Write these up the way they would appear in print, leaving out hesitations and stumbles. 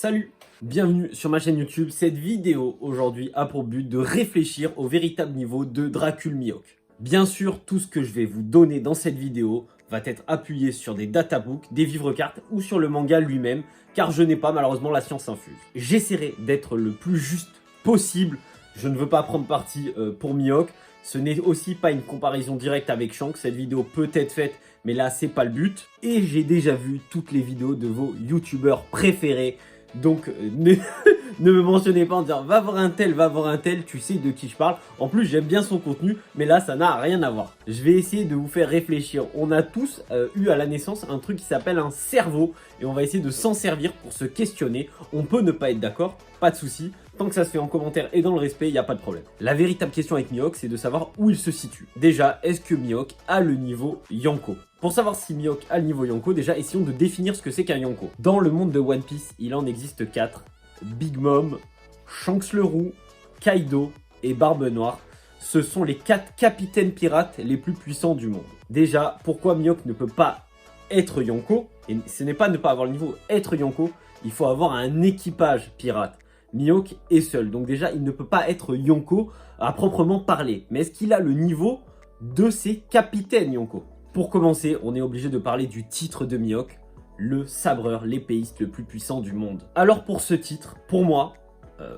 Salut, bienvenue sur ma chaîne YouTube. Cette vidéo aujourd'hui a pour but de réfléchir au véritable niveau de Dracul Mihawk. Bien sûr, tout ce que je vais vous donner dans cette vidéo va être appuyé sur des databooks, des vivres-cartes ou sur le manga lui-même, car je n'ai pas malheureusement la science infuse. J'essaierai d'être le plus juste possible. Je ne veux pas prendre parti pour Mihawk. Ce n'est aussi pas une comparaison directe avec Shanks. Cette vidéo peut être faite, mais là c'est pas le but. Et j'ai déjà vu toutes les vidéos de vos youtubeurs préférés. Donc ne me mentionnez pas en disant va voir un tel, tu sais de qui je parle. En plus j'aime bien son contenu, mais là ça n'a rien à voir. Je vais essayer de vous faire réfléchir. On a tous eu à la naissance un truc qui s'appelle un cerveau. Et on va essayer de s'en servir pour se questionner. On peut ne pas être d'accord, pas de souci. Tant que ça se fait en commentaire et dans le respect, il n'y a pas de problème. La véritable question avec Mihawk, c'est de savoir où il se situe. Déjà, est-ce que Mihawk a le niveau Yonko? Pour savoir si Mihawk a le niveau Yonko, déjà essayons de définir ce que c'est qu'un Yonko. Dans le monde de One Piece, il en existe 4. Big Mom, Shanks le Roux, Kaido et Barbe Noire. Ce sont les 4 capitaines pirates les plus puissants du monde. Déjà, pourquoi Mihawk ne peut pas être Yonko? Et ce n'est pas ne pas avoir le niveau être Yonko, il faut avoir un équipage pirate. Mihawk est seul, donc déjà il ne peut pas être Yonko à proprement parler. Mais est-ce qu'il a le niveau de ses capitaines Yonko? Pour commencer, on est obligé de parler du titre de Mihawk, le sabreur, l'épéiste le plus puissant du monde. Alors pour ce titre, pour moi,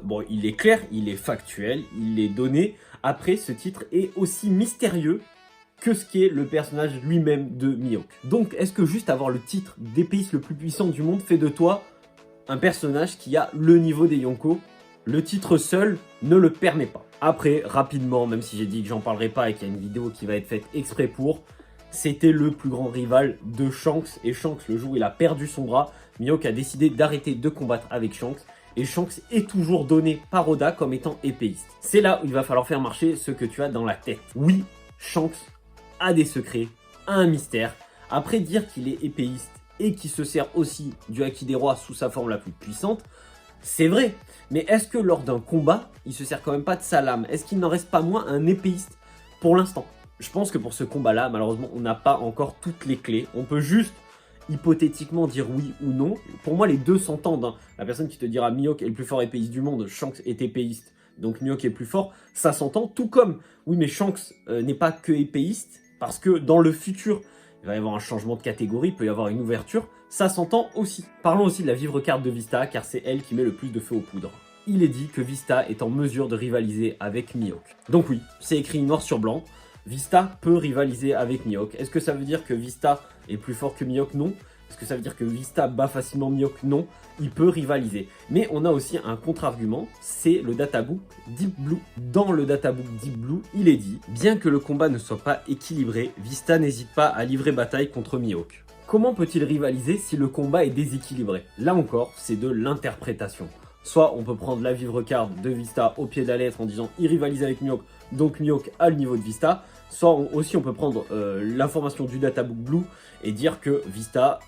bon il est clair, il est factuel, il est donné. Après, ce titre est aussi mystérieux que ce qu'est le personnage lui-même de Mihawk. Donc est-ce que juste avoir le titre d'épéiste le plus puissant du monde fait de toi un personnage qui a le niveau des Yonko? Le titre seul ne le permet pas. Après, rapidement, même si j'ai dit que j'en parlerai pas et qu'il y a une vidéo qui va être faite exprès pour, c'était le plus grand rival de Shanks. Et Shanks, le jour où il a perdu son bras, Mihawk a décidé d'arrêter de combattre avec Shanks. Et Shanks est toujours donné par Oda comme étant épéiste. C'est là où il va falloir faire marcher ce que tu as dans la tête. Oui, Shanks a des secrets, a un mystère. Après, dire qu'il est épéiste et qui se sert aussi du Haki des Rois sous sa forme la plus puissante, c'est vrai. Mais est-ce que lors d'un combat, il se sert quand même pas de sa lame? Est-ce qu'il n'en reste pas moins un épéiste pour l'instant? Je pense que pour ce combat-là, malheureusement, on n'a pas encore toutes les clés. On peut juste hypothétiquement dire oui ou non. Pour moi, les deux s'entendent. Hein. La personne qui te dira Mihawk est le plus fort épéiste du monde, Shanks est épéiste, donc Mihawk est plus fort, ça s'entend. Tout comme, oui mais Shanks n'est pas que épéiste, parce que dans le futur, il va y avoir un changement de catégorie, il peut y avoir une ouverture, ça s'entend aussi. Parlons aussi de la vivre-carte de Vista, car c'est elle qui met le plus de feu aux poudres. Il est dit que Vista est en mesure de rivaliser avec Mihawk. Donc oui, c'est écrit noir sur blanc, Vista peut rivaliser avec Mihawk. Est-ce que ça veut dire que Vista est plus fort que Mihawk? Non. Est-ce que ça veut dire que Vista bat facilement Mihawk? Non. Il peut rivaliser. Mais on a aussi un contre-argument, c'est le databook Deep Blue. Dans le databook Deep Blue, il est dit, bien que le combat ne soit pas équilibré, Vista n'hésite pas à livrer bataille contre Mihawk. Comment peut-il rivaliser si le combat est déséquilibré? Là encore, c'est de l'interprétation. Soit on peut prendre la vivre-carte de Vista au pied de la lettre en disant il rivalise avec Mihawk, donc Mihawk a le niveau de Vista. Soit aussi on peut prendre l'information du databook Blue et dire que Vista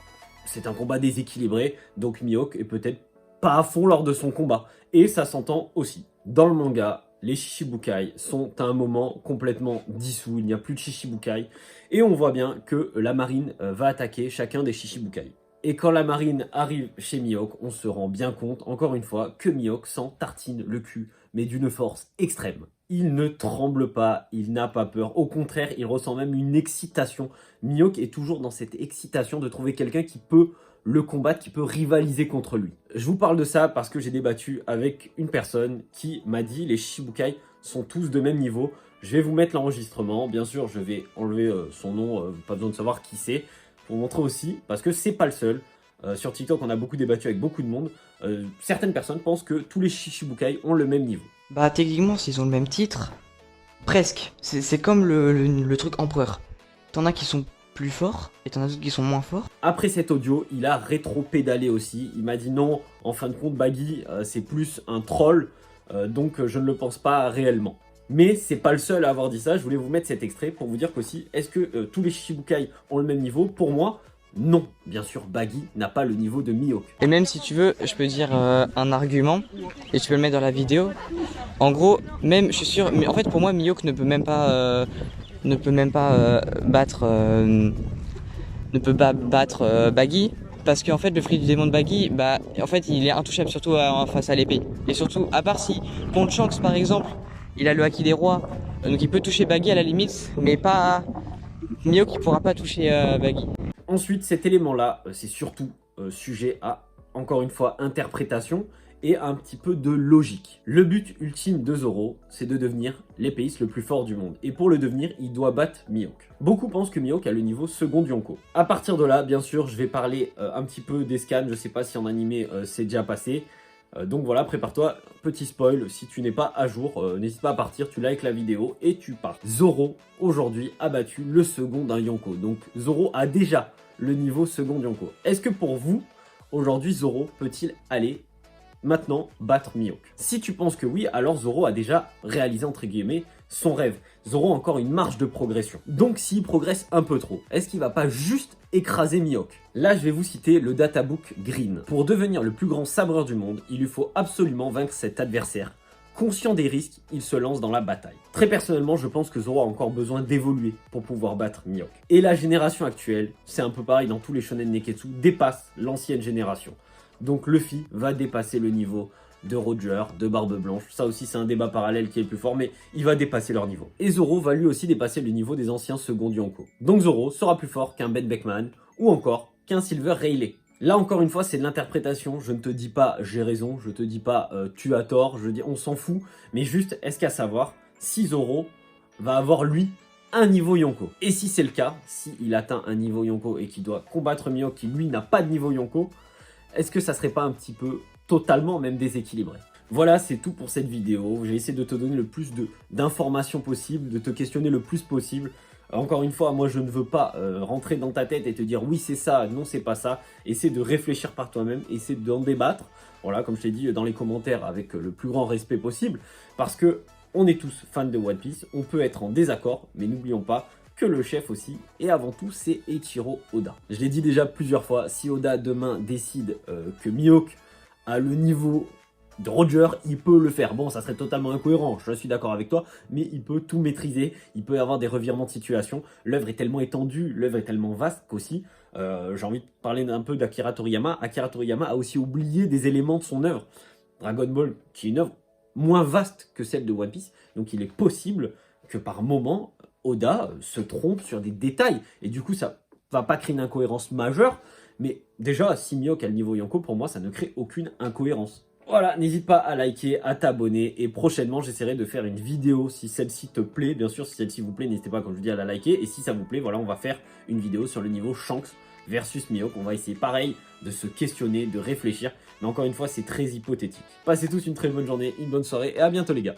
c'est un combat déséquilibré, donc Mihawk est peut-être pas à fond lors de son combat. Et ça s'entend aussi. Dans le manga, les Shichibukai sont à un moment complètement dissous, il n'y a plus de Shichibukai. Et on voit bien que la marine va attaquer chacun des Shichibukai. Et quand la marine arrive chez Mihawk, on se rend bien compte, encore une fois, que Mihawk s'en tartine le cul, mais d'une force extrême. Il ne tremble pas, il n'a pas peur. Au contraire, il ressent même une excitation. Mihawk est toujours dans cette excitation de trouver quelqu'un qui peut le combattre, qui peut rivaliser contre lui. Je vous parle de ça parce que j'ai débattu avec une personne qui m'a dit les Shichibukai sont tous de même niveau. Je vais vous mettre l'enregistrement. Bien sûr, je vais enlever son nom, pas besoin de savoir qui c'est. Pour montrer aussi, parce que c'est pas le seul. Sur TikTok, on a beaucoup débattu avec beaucoup de monde. Certaines personnes pensent que tous les Shichibukai ont le même niveau. Bah techniquement s'ils ont le même titre, presque. C'est comme le truc empereur. T'en as qui sont plus forts et t'en as d'autres qui sont moins forts. Après cet audio, il a rétro-pédalé aussi. Il m'a dit non, en fin de compte Baggy c'est plus un troll, donc je ne le pense pas réellement. Mais c'est pas le seul à avoir dit ça, je voulais vous mettre cet extrait pour vous dire qu'aussi, est-ce que tous les Shichibukai ont le même niveau? Pour moi, non. Bien sûr, Baggy n'a pas le niveau de Mihawk. Et même si tu veux, je peux dire un argument, et tu peux le mettre dans la vidéo. En gros, même, je suis sûr, mais en fait pour moi, Mihawk ne peut même pas battre Baggy, Parce qu'en fait, le fruit du démon de Baggy, bah, en fait, il est intouchable, surtout face à l'épée. Et surtout, à part si, contre Shanks par exemple, il a le haki des rois, donc il peut toucher Baggy à la limite, mais pas. Mihawk qui pourra pas toucher Baggy. Ensuite, cet élément-là, c'est surtout sujet à, encore une fois, interprétation et un petit peu de logique. Le but ultime de Zoro, c'est de devenir l'épéiste le plus fort du monde. Et pour le devenir, il doit battre Mihawk. Beaucoup pensent que Mihawk a le niveau second Yonko. À partir de là, bien sûr, je vais parler un petit peu des scans. Je sais pas si en animé c'est déjà passé. Donc voilà, prépare-toi, petit spoil, si tu n'es pas à jour, n'hésite pas à partir, tu likes la vidéo et tu pars. Zoro, aujourd'hui, a battu le second d'un Yonko. Donc Zoro a déjà le niveau second Yonko. Est-ce que pour vous, aujourd'hui, Zoro peut-il aller maintenant battre Mihawk? Si tu penses que oui, alors Zoro a déjà réalisé entre guillemets son rêve. Zoro a encore une marge de progression. Donc s'il progresse un peu trop, est-ce qu'il va pas juste écraser Mihawk? Là je vais vous citer le databook Green. Pour devenir le plus grand sabreur du monde, il lui faut absolument vaincre cet adversaire. Conscient des risques, il se lance dans la bataille. Très personnellement, je pense que Zoro a encore besoin d'évoluer pour pouvoir battre Mihawk. Et la génération actuelle, c'est un peu pareil dans tous les shonen Neketsu, dépasse l'ancienne génération. Donc Luffy va dépasser le niveau de Roger, de Barbe Blanche. Ça aussi c'est un débat parallèle qui est le plus fort, mais il va dépasser leur niveau. Et Zoro va lui aussi dépasser le niveau des anciens second Yonko. Donc Zoro sera plus fort qu'un Ben Beckman ou encore qu'un Silver Rayleigh. Là encore une fois c'est de l'interprétation, je ne te dis pas j'ai raison, je te dis pas tu as tort, je dis on s'en fout, mais juste est-ce qu'à savoir si Zoro va avoir lui un niveau Yonko. Et si c'est le cas, s'il atteint un niveau Yonko et qu'il doit combattre Mihawk qui lui n'a pas de niveau Yonko, est-ce que ça serait pas un petit peu totalement même déséquilibré? Voilà, c'est tout pour cette vidéo. J'ai essayé de te donner le plus d'informations possible, de te questionner le plus possible. Encore une fois, moi je ne veux pas rentrer dans ta tête et te dire oui c'est ça, non c'est pas ça. Essaie de réfléchir par toi-même, essaie d'en débattre. Voilà, comme je t'ai dit dans les commentaires avec le plus grand respect possible. Parce que on est tous fans de One Piece, on peut être en désaccord, mais n'oublions pas que le chef aussi, et avant tout, c'est Eiichiro Oda. Je l'ai dit déjà plusieurs fois, si Oda demain décide que Mihawk a le niveau de Roger, il peut le faire. Bon, ça serait totalement incohérent, je suis d'accord avec toi, mais il peut tout maîtriser, il peut avoir des revirements de situation. L'œuvre est tellement étendue, l'œuvre est tellement vaste qu'aussi, j'ai envie de parler un peu d'Akira Toriyama. Akira Toriyama a aussi oublié des éléments de son œuvre. Dragon Ball, qui est une œuvre moins vaste que celle de One Piece, donc il est possible que par moment, Oda se trompe sur des détails. Et du coup, ça va pas créer une incohérence majeure. Mais déjà, si Mihawk a le niveau Yonko, pour moi, ça ne crée aucune incohérence. Voilà, n'hésite pas à liker, à t'abonner. Et prochainement, j'essaierai de faire une vidéo si celle-ci te plaît. Bien sûr, si celle-ci vous plaît, n'hésitez pas, comme je vous dis, à la liker. Et si ça vous plaît, voilà, on va faire une vidéo sur le niveau Shanks versus Mihawk. On va essayer, pareil, de se questionner, de réfléchir. Mais encore une fois, c'est très hypothétique. Passez tous une très bonne journée, une bonne soirée et à bientôt les gars.